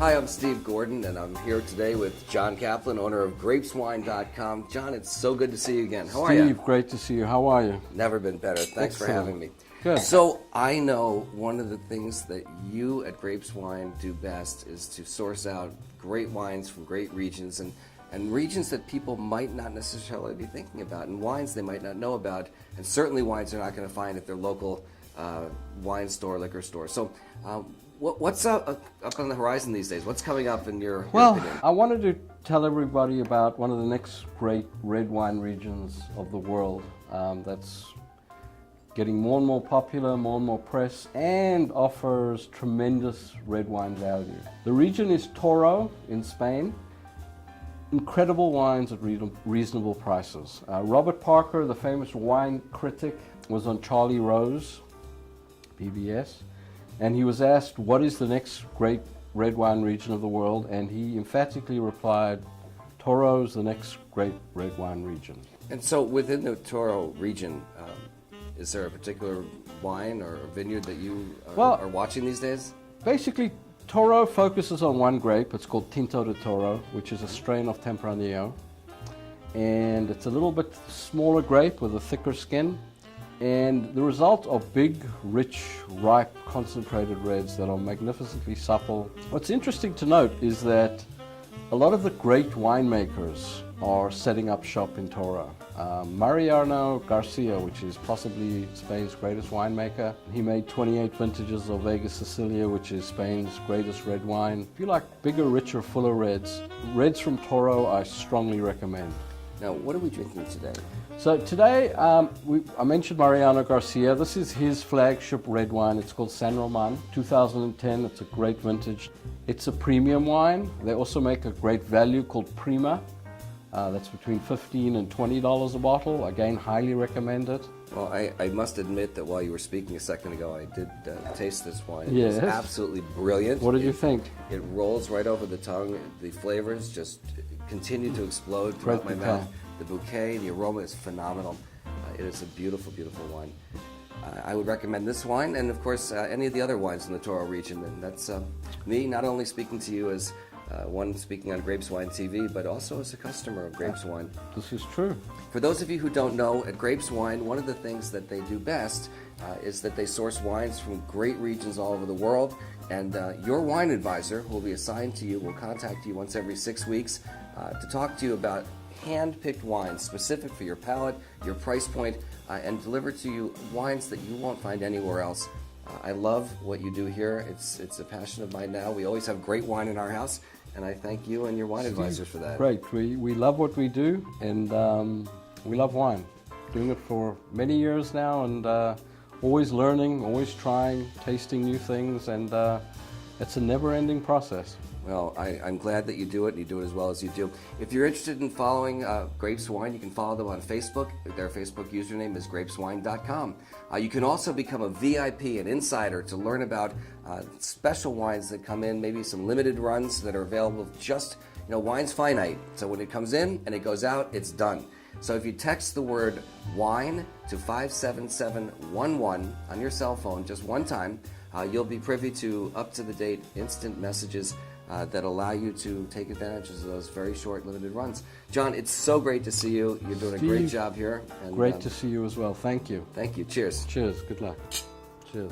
Hi, I'm Steve Gordon, and I'm here today with John Caplan, owner of GrapesWine.com. John, it's so good to see you again. How are you? Steve, great to see you. How are you? Never been better. Thanks for having me. Good. So I know one of the things that you at Grapes Wine do best is to source out great wines from great regions and regions that people might not necessarily be thinking about, and wines they might not know about, and certainly wines they're not going to find at their local wine store, liquor store. So what's up on the horizon these days? What's coming up in your opinion? I wanted to tell everybody about one of the next great red wine regions of the world that's getting more and more popular, more and more press, and offers tremendous red wine value. The region is Toro in Spain. Incredible wines at reasonable prices. Robert Parker, the famous wine critic, was on Charlie Rose, PBS, and he was asked, what is the next great red wine region of the world? And he emphatically replied, Toro's the next great red wine region. And so within the Toro region, is there a particular wine or vineyard that you are watching these days? Basically, Toro focuses on one grape. It's called Tinta de Toro, which is a strain of Tempranillo. And it's a little bit smaller grape with a thicker skin. And the result are big, rich, ripe, concentrated reds that are magnificently supple. What's interesting to note is that a lot of the great winemakers are setting up shop in Toro. Mariano Garcia, which is possibly Spain's greatest winemaker, he made 28 vintages of Vega Sicilia, which is Spain's greatest red wine. If you like bigger, richer, fuller reds from Toro I strongly recommend. Now, what are we drinking today? So today, I mentioned Mariano Garcia. This is his flagship red wine. It's called San Roman, 2010. It's a great vintage. It's a premium wine. They also make a great value called Prima. That's between $15 and $20 a bottle. Again, highly recommend it. Well, I must admit that while you were speaking a second ago, I did taste this wine. Yes. It was absolutely brilliant. What did you think? It rolls right over the tongue. The flavors just continue to explode throughout my mouth. The bouquet, the aroma is phenomenal. It is a beautiful, beautiful wine. I would recommend this wine and, of course, any of the other wines in the Toro region. And that's me not only speaking to you as one speaking on GrapeswineTV, but also as a customer of Grapes Wine. This is true. For those of you who don't know, at Grapes Wine, one of the things that they do best is that they source wines from great regions all over the world. And your wine advisor, who will be assigned to you, will contact you once every 6 weeks to talk to you about hand-picked wines specific for your palate, your price point, and deliver to you wines that you won't find anywhere else. I love what you do here. It's a passion of mine now. We always have great wine in our house, and I thank you and your wine advisor for that. Great. We love what we do, and we love wine. Doing it for many years now, and always learning, always trying, tasting new things, and it's a never-ending process. Well, I'm glad that you do it, and you do it as well as you do. If you're interested in following Grapes Wine, you can follow them on Facebook. Their Facebook username is grapeswine.com. You can also become a VIP, an insider, to learn about special wines that come in, maybe some limited runs that are available just, wine's finite. So when it comes in and it goes out, it's done. So if you text the word wine to 57711 on your cell phone just one time, you'll be privy to up-to-the-date instant messages that allow you to take advantage of those very short, limited runs. John, it's so great to see you. You're doing a great job here. And, great to see you as well. Thank you. Thank you. Cheers. Cheers. Good luck. Cheers.